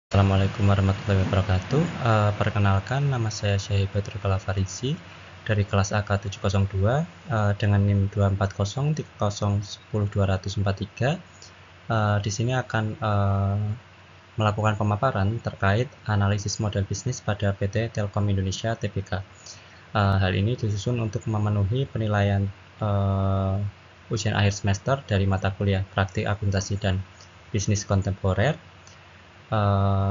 Assalamualaikum warahmatullahi wabarakatuh. Perkenalkan, nama saya Syahib Badrul Kalafarisi dari kelas AK702 dengan NIM 24030100243. Di sini akan melakukan pemaparan terkait analisis model bisnis pada PT Telkom Indonesia Tbk. Hal ini disusun untuk memenuhi penilaian ujian akhir semester dari mata kuliah Praktik Akuntansi dan Bisnis Kontemporer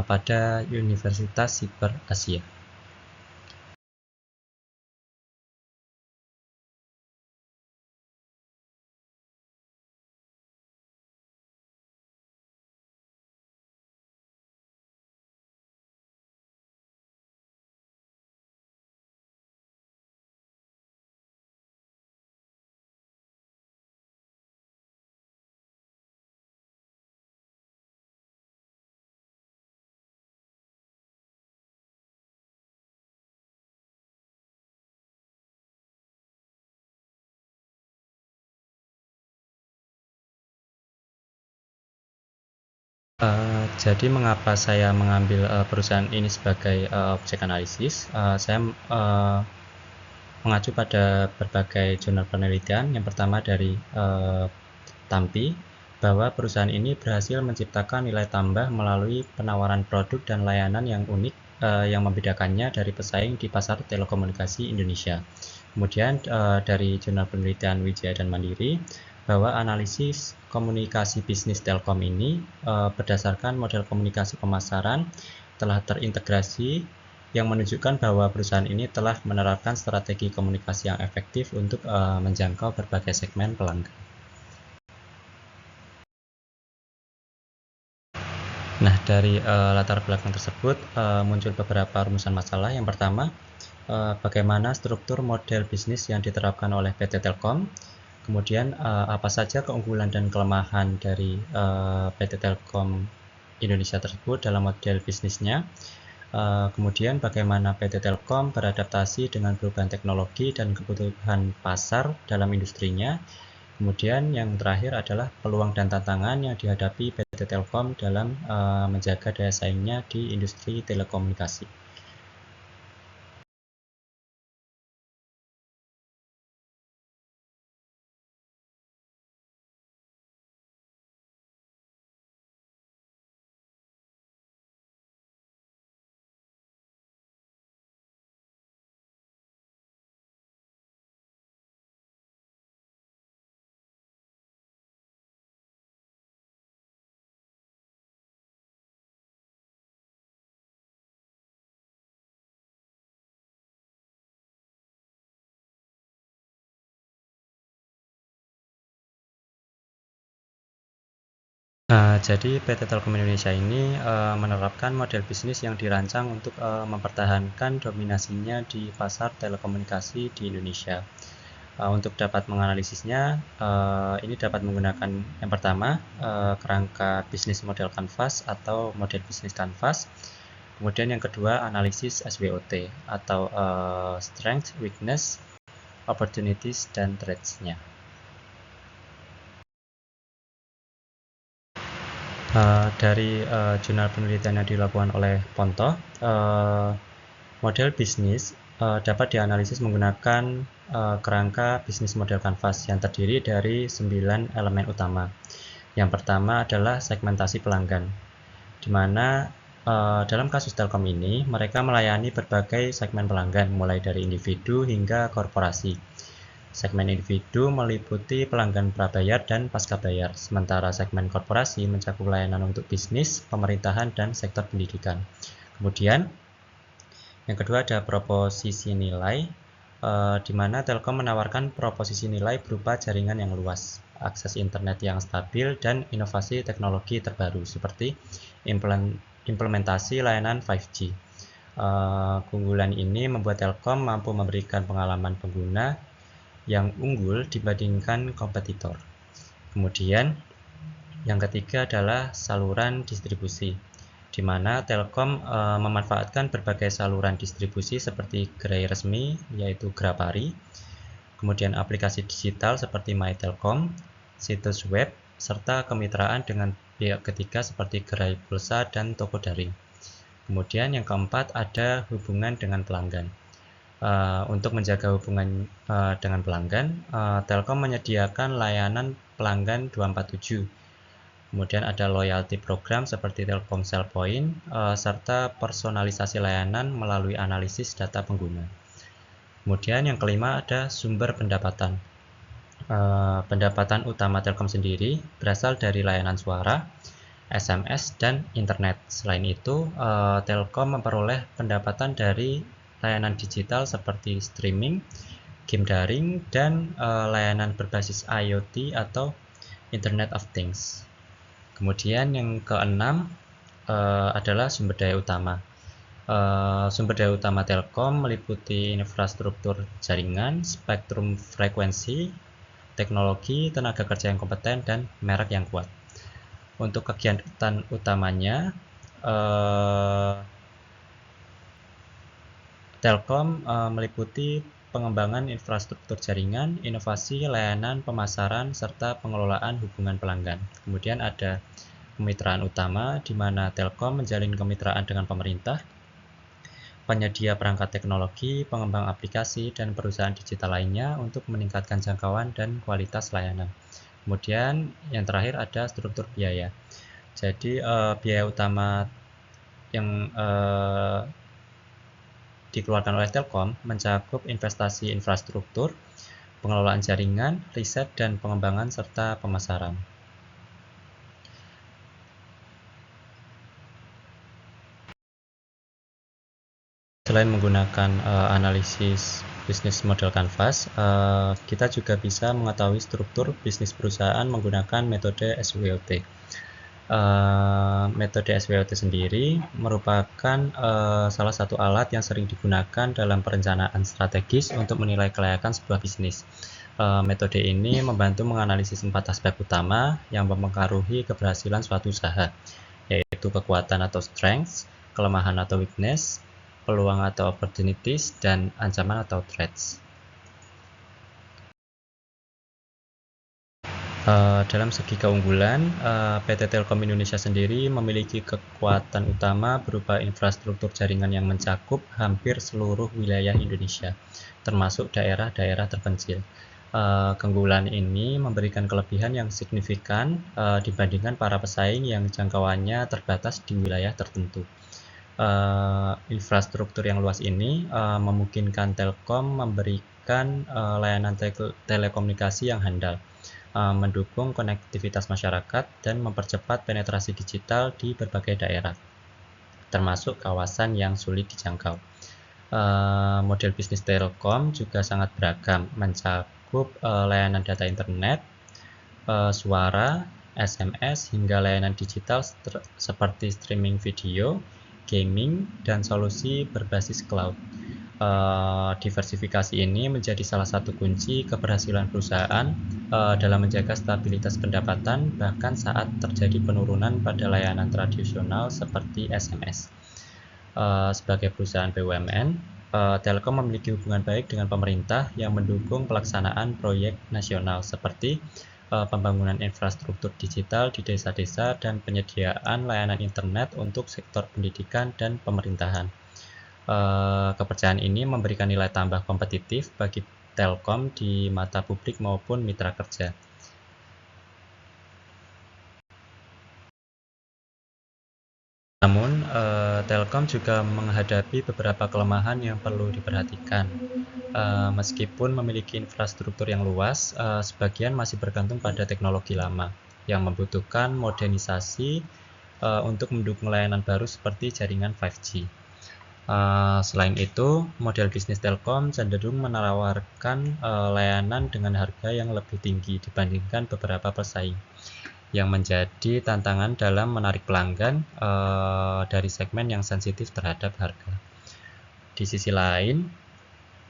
pada Universitas Siber Asia. Jadi mengapa saya mengambil perusahaan ini sebagai objek analisis? Saya mengacu pada berbagai jurnal penelitian. Yang pertama dari TAMPI, bahwa perusahaan ini berhasil menciptakan nilai tambah melalui penawaran produk dan layanan yang unik yang membedakannya dari pesaing di pasar telekomunikasi Indonesia. Kemudian dari jurnal penelitian Wijaya dan Mandiri, bahwa analisis komunikasi bisnis Telkom ini berdasarkan model komunikasi pemasaran telah terintegrasi yang menunjukkan bahwa perusahaan ini telah menerapkan strategi komunikasi yang efektif untuk menjangkau berbagai segmen pelanggan. Nah, dari latar belakang tersebut muncul beberapa rumusan masalah. Yang pertama, bagaimana struktur model bisnis yang diterapkan oleh PT Telkom. Kemudian apa saja keunggulan dan kelemahan dari PT Telkom Indonesia tersebut dalam model bisnisnya. Kemudian bagaimana PT Telkom beradaptasi dengan perubahan teknologi dan kebutuhan pasar dalam industrinya. Kemudian yang terakhir adalah peluang dan tantangan yang dihadapi PT Telkom dalam menjaga daya saingnya di industri telekomunikasi. Jadi PT Telkom Indonesia ini menerapkan model bisnis yang dirancang untuk mempertahankan dominasinya di pasar telekomunikasi di Indonesia. Untuk dapat menganalisisnya, ini dapat menggunakan yang pertama kerangka bisnis model Canvas atau model bisnis Canvas. Kemudian yang kedua analisis SWOT atau Strength, Weakness, Opportunities, dan Threats-nya. Dari jurnal penelitian yang dilakukan oleh Ponto, model bisnis dapat dianalisis menggunakan kerangka bisnis model Canvas yang terdiri dari 9 elemen utama. Yang pertama adalah segmentasi pelanggan, di mana dalam kasus Telkom ini mereka melayani berbagai segmen pelanggan mulai dari individu hingga korporasi. Segmen individu meliputi pelanggan prabayar dan pasca bayar, sementara segmen korporasi mencakup layanan untuk bisnis, pemerintahan, dan sektor pendidikan. Kemudian, yang kedua ada proposisi nilai, di mana Telkom menawarkan proposisi nilai berupa jaringan yang luas, akses internet yang stabil, dan inovasi teknologi terbaru seperti implementasi layanan 5G. Keunggulan ini membuat Telkom mampu memberikan pengalaman pengguna yang unggul dibandingkan kompetitor. Kemudian yang ketiga adalah saluran distribusi, di mana Telkom memanfaatkan berbagai saluran distribusi seperti gerai resmi yaitu Grapari, kemudian aplikasi digital seperti MyTelkom, situs web, serta kemitraan dengan pihak ketiga seperti gerai pulsa dan toko daring. Kemudian yang keempat ada hubungan dengan pelanggan. Untuk menjaga hubungan dengan pelanggan, Telkom menyediakan layanan pelanggan 247. Kemudian ada loyalty program seperti Telkomsel Point, serta personalisasi layanan melalui analisis data pengguna. Kemudian yang kelima ada sumber pendapatan. Pendapatan utama Telkom sendiri berasal dari layanan suara, SMS, dan internet. Selain itu, Telkom memperoleh pendapatan dari layanan digital seperti streaming, game daring, dan layanan berbasis IoT atau Internet of Things. Kemudian yang keenam adalah sumber daya utama. Sumber daya utama Telkom meliputi infrastruktur jaringan, spektrum frekuensi, teknologi, tenaga kerja yang kompeten, dan merek yang kuat. Untuk kegiatan utamanya, Telkom meliputi pengembangan infrastruktur jaringan, inovasi, layanan, pemasaran, serta pengelolaan hubungan pelanggan. Kemudian ada kemitraan utama, di mana Telkom menjalin kemitraan dengan pemerintah, penyedia perangkat teknologi, pengembang aplikasi, dan perusahaan digital lainnya untuk meningkatkan jangkauan dan kualitas layanan. Kemudian yang terakhir ada struktur biaya. Jadi biaya utama yang dikeluarkan oleh Telkom mencakup investasi infrastruktur, pengelolaan jaringan, riset dan pengembangan, serta pemasaran. Selain menggunakan analisis bisnis model Canvas, kita juga bisa mengetahui struktur bisnis perusahaan menggunakan metode SWOT. Metode SWOT sendiri merupakan salah satu alat yang sering digunakan dalam perencanaan strategis untuk menilai kelayakan sebuah bisnis. Metode ini membantu menganalisis 4 aspek utama yang mempengaruhi keberhasilan suatu usaha, yaitu kekuatan atau strengths, kelemahan atau weakness, peluang atau opportunities, dan ancaman atau threats. Dalam segi keunggulan, PT Telkom Indonesia sendiri memiliki kekuatan utama berupa infrastruktur jaringan yang mencakup hampir seluruh wilayah Indonesia, termasuk daerah-daerah terpencil. Keunggulan ini memberikan kelebihan yang signifikan dibandingkan para pesaing yang jangkauannya terbatas di wilayah tertentu. Infrastruktur yang luas ini memungkinkan Telkom memberikan layanan telekomunikasi yang handal, mendukung konektivitas masyarakat, dan mempercepat penetrasi digital di berbagai daerah, termasuk kawasan yang sulit dijangkau. Model bisnis Telkom juga sangat beragam, mencakup layanan data internet, suara, SMS, hingga layanan digital seperti streaming video, gaming, dan solusi berbasis cloud. Diversifikasi ini menjadi salah satu kunci keberhasilan perusahaan dalam menjaga stabilitas pendapatan bahkan saat terjadi penurunan pada layanan tradisional seperti SMS. Sebagai perusahaan BUMN, Telkom memiliki hubungan baik dengan pemerintah yang mendukung pelaksanaan proyek nasional seperti pembangunan infrastruktur digital di desa-desa dan penyediaan layanan internet untuk sektor pendidikan dan pemerintahan. Kepercayaan ini memberikan nilai tambah kompetitif bagi Telkom di mata publik maupun mitra kerja. Namun, Telkom juga menghadapi beberapa kelemahan yang perlu diperhatikan. Meskipun memiliki infrastruktur yang luas, sebagian masih bergantung pada teknologi lama yang membutuhkan modernisasi untuk mendukung layanan baru seperti jaringan 5G. Selain itu, model bisnis Telkom cenderung menawarkan layanan dengan harga yang lebih tinggi dibandingkan beberapa pesaing, yang menjadi tantangan dalam menarik pelanggan dari segmen yang sensitif terhadap harga. Di sisi lain,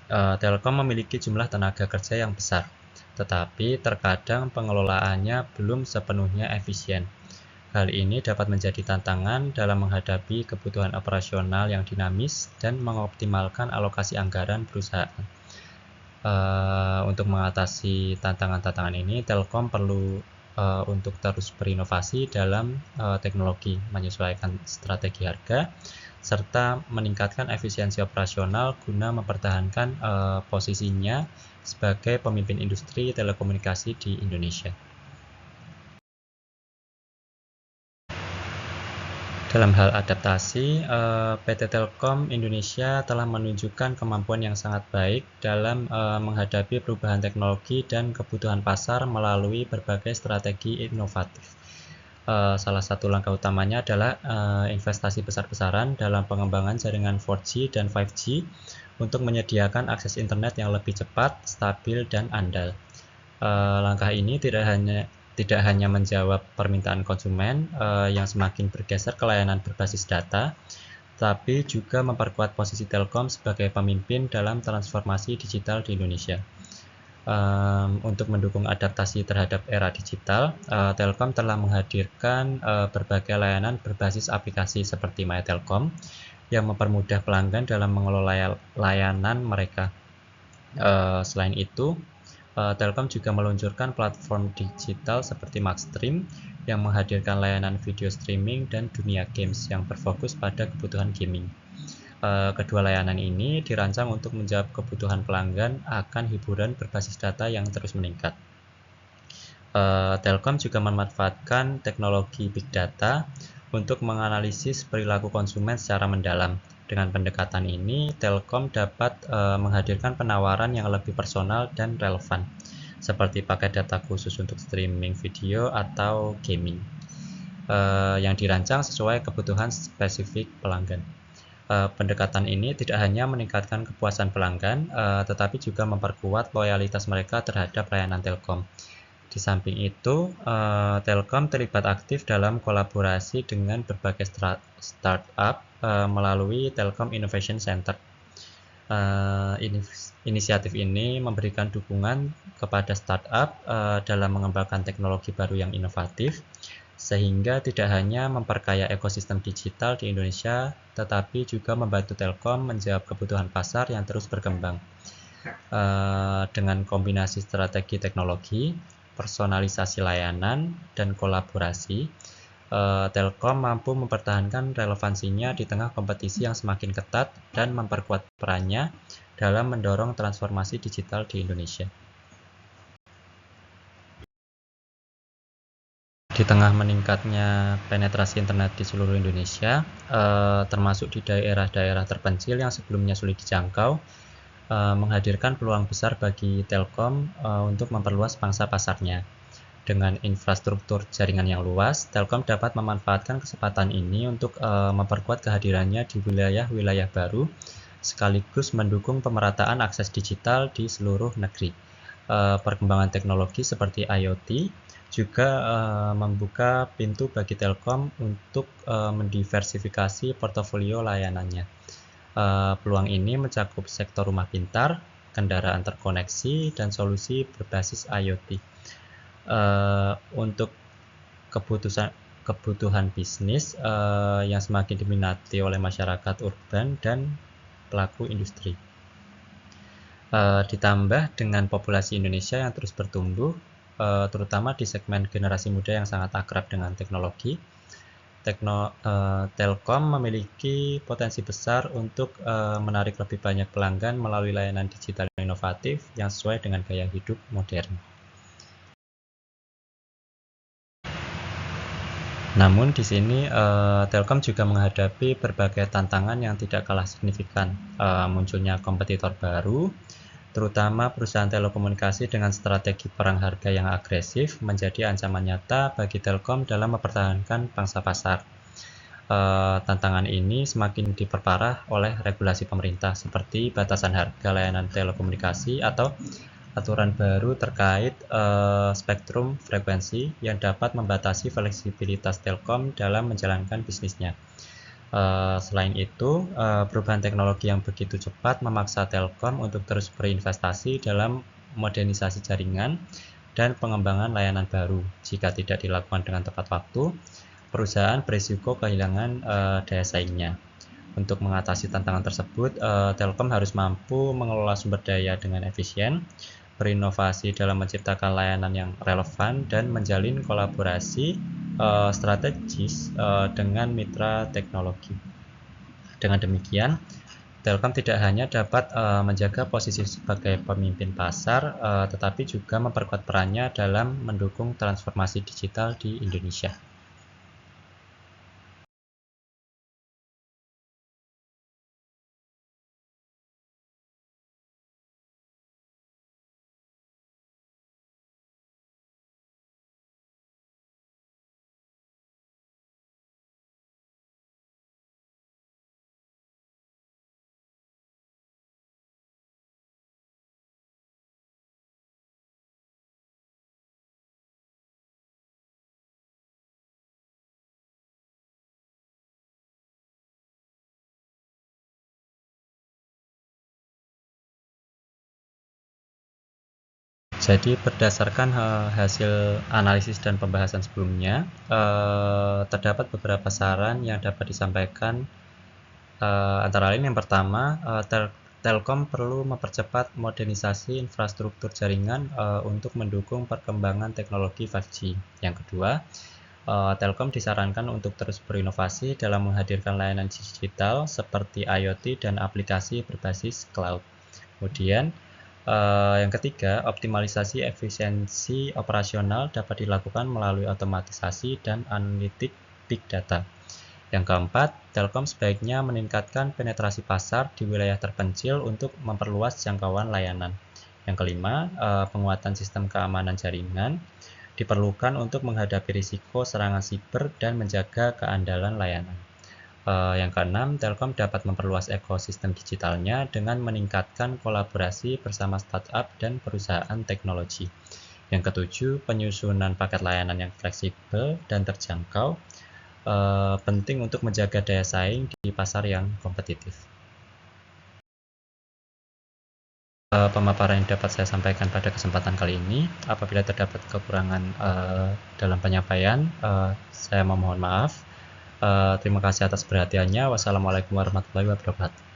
Telkom memiliki jumlah tenaga kerja yang besar, tetapi terkadang pengelolaannya belum sepenuhnya efisien. Hal ini dapat menjadi tantangan dalam menghadapi kebutuhan operasional yang dinamis dan mengoptimalkan alokasi anggaran perusahaan. Untuk mengatasi tantangan-tantangan ini, Telkom perlu untuk terus berinovasi dalam teknologi, menyesuaikan strategi harga, serta meningkatkan efisiensi operasional guna mempertahankan posisinya sebagai pemimpin industri telekomunikasi di Indonesia. Dalam hal adaptasi, PT Telkom Indonesia telah menunjukkan kemampuan yang sangat baik dalam menghadapi perubahan teknologi dan kebutuhan pasar melalui berbagai strategi inovatif. Salah satu langkah utamanya adalah investasi besar-besaran dalam pengembangan jaringan 4G dan 5G untuk menyediakan akses internet yang lebih cepat, stabil, dan andal. Langkah ini tidak hanya menjawab permintaan konsumen yang semakin bergeser ke layanan berbasis data, tapi juga memperkuat posisi Telkom sebagai pemimpin dalam transformasi digital di Indonesia. Untuk mendukung adaptasi terhadap era digital, Telkom telah menghadirkan berbagai layanan berbasis aplikasi seperti MyTelkom yang mempermudah pelanggan dalam mengelola layanan mereka. Selain itu, Telkom juga meluncurkan platform digital seperti Maxstream yang menghadirkan layanan video streaming dan dunia games yang berfokus pada kebutuhan gaming. Kedua layanan ini dirancang untuk menjawab kebutuhan pelanggan akan hiburan berbasis data yang terus meningkat. Telkom juga memanfaatkan teknologi Big Data untuk menganalisis perilaku konsumen secara mendalam. Dengan pendekatan ini, Telkom dapat menghadirkan penawaran yang lebih personal dan relevan, seperti paket data khusus untuk streaming video atau gaming, yang dirancang sesuai kebutuhan spesifik pelanggan. Pendekatan ini tidak hanya meningkatkan kepuasan pelanggan, tetapi juga memperkuat loyalitas mereka terhadap layanan Telkom. Di samping itu, Telkom terlibat aktif dalam kolaborasi dengan berbagai startup melalui Telkom Innovation Center. Inisiatif ini memberikan dukungan kepada startup dalam mengembangkan teknologi baru yang inovatif, sehingga tidak hanya memperkaya ekosistem digital di Indonesia, tetapi juga membantu Telkom menjawab kebutuhan pasar yang terus berkembang. Dengan kombinasi strategi teknologi, personalisasi layanan, dan kolaborasi, Telkom mampu mempertahankan relevansinya di tengah kompetisi yang semakin ketat dan memperkuat perannya dalam mendorong transformasi digital di Indonesia. Di tengah meningkatnya penetrasi internet di seluruh Indonesia, termasuk di daerah-daerah terpencil yang sebelumnya sulit dijangkau, menghadirkan peluang besar bagi Telkom untuk memperluas pangsa pasarnya. Dengan infrastruktur jaringan yang luas, Telkom dapat memanfaatkan kesempatan ini untuk memperkuat kehadirannya di wilayah-wilayah baru, sekaligus mendukung pemerataan akses digital di seluruh negeri. Perkembangan teknologi seperti IoT juga membuka pintu bagi Telkom untuk mendiversifikasi portofolio layanannya. Peluang ini mencakup sektor rumah pintar, kendaraan terkoneksi, dan solusi berbasis IoT. Untuk kebutuhan bisnis yang semakin diminati oleh masyarakat urban dan pelaku industri. Ditambah dengan populasi Indonesia yang terus bertumbuh, terutama di segmen generasi muda yang sangat akrab dengan teknologi, Telkom memiliki potensi besar untuk menarik lebih banyak pelanggan melalui layanan digital inovatif yang sesuai dengan gaya hidup modern. Namun di sini Telkom juga menghadapi berbagai tantangan yang tidak kalah signifikan. Munculnya kompetitor baru, terutama perusahaan telekomunikasi dengan strategi perang harga yang agresif, menjadi ancaman nyata bagi Telkom dalam mempertahankan pangsa pasar. Tantangan ini semakin diperparah oleh regulasi pemerintah seperti batasan harga layanan telekomunikasi atau aturan baru terkait spektrum frekuensi yang dapat membatasi fleksibilitas Telkom dalam menjalankan bisnisnya. Selain itu, perubahan teknologi yang begitu cepat memaksa Telkom untuk terus berinvestasi dalam modernisasi jaringan dan pengembangan layanan baru. Jika tidak dilakukan dengan tepat waktu, perusahaan berisiko kehilangan daya saingnya. Untuk mengatasi tantangan tersebut, Telkom harus mampu mengelola sumber daya dengan efisien, berinovasi dalam menciptakan layanan yang relevan dan menjalin kolaborasi strategis dengan mitra teknologi. Dengan demikian, Telkom tidak hanya dapat menjaga posisi sebagai pemimpin pasar, tetapi juga memperkuat perannya dalam mendukung transformasi digital di Indonesia. Jadi berdasarkan hasil analisis dan pembahasan sebelumnya, terdapat beberapa saran yang dapat disampaikan. Antara lain yang pertama, Telkom perlu mempercepat modernisasi infrastruktur jaringan untuk mendukung perkembangan teknologi 5G. Yang kedua, Telkom disarankan untuk terus berinovasi dalam menghadirkan layanan digital seperti IoT dan aplikasi berbasis cloud. Kemudian, yang ketiga, optimalisasi efisiensi operasional dapat dilakukan melalui otomatisasi dan analitik big data. Yang keempat, Telkom sebaiknya meningkatkan penetrasi pasar di wilayah terpencil untuk memperluas jangkauan layanan. Yang kelima, penguatan sistem keamanan jaringan diperlukan untuk menghadapi risiko serangan siber dan menjaga keandalan layanan. Yang keenam, Telkom dapat memperluas ekosistem digitalnya dengan meningkatkan kolaborasi bersama startup dan perusahaan teknologi. Yang ketujuh, penyusunan paket layanan yang fleksibel dan terjangkau penting untuk menjaga daya saing di pasar yang kompetitif. Pemaparan yang dapat saya sampaikan pada kesempatan kali ini. Apabila terdapat kekurangan dalam penyampaian, saya memohon maaf. Terima kasih atas perhatiannya. Wassalamualaikum warahmatullahi wabarakatuh.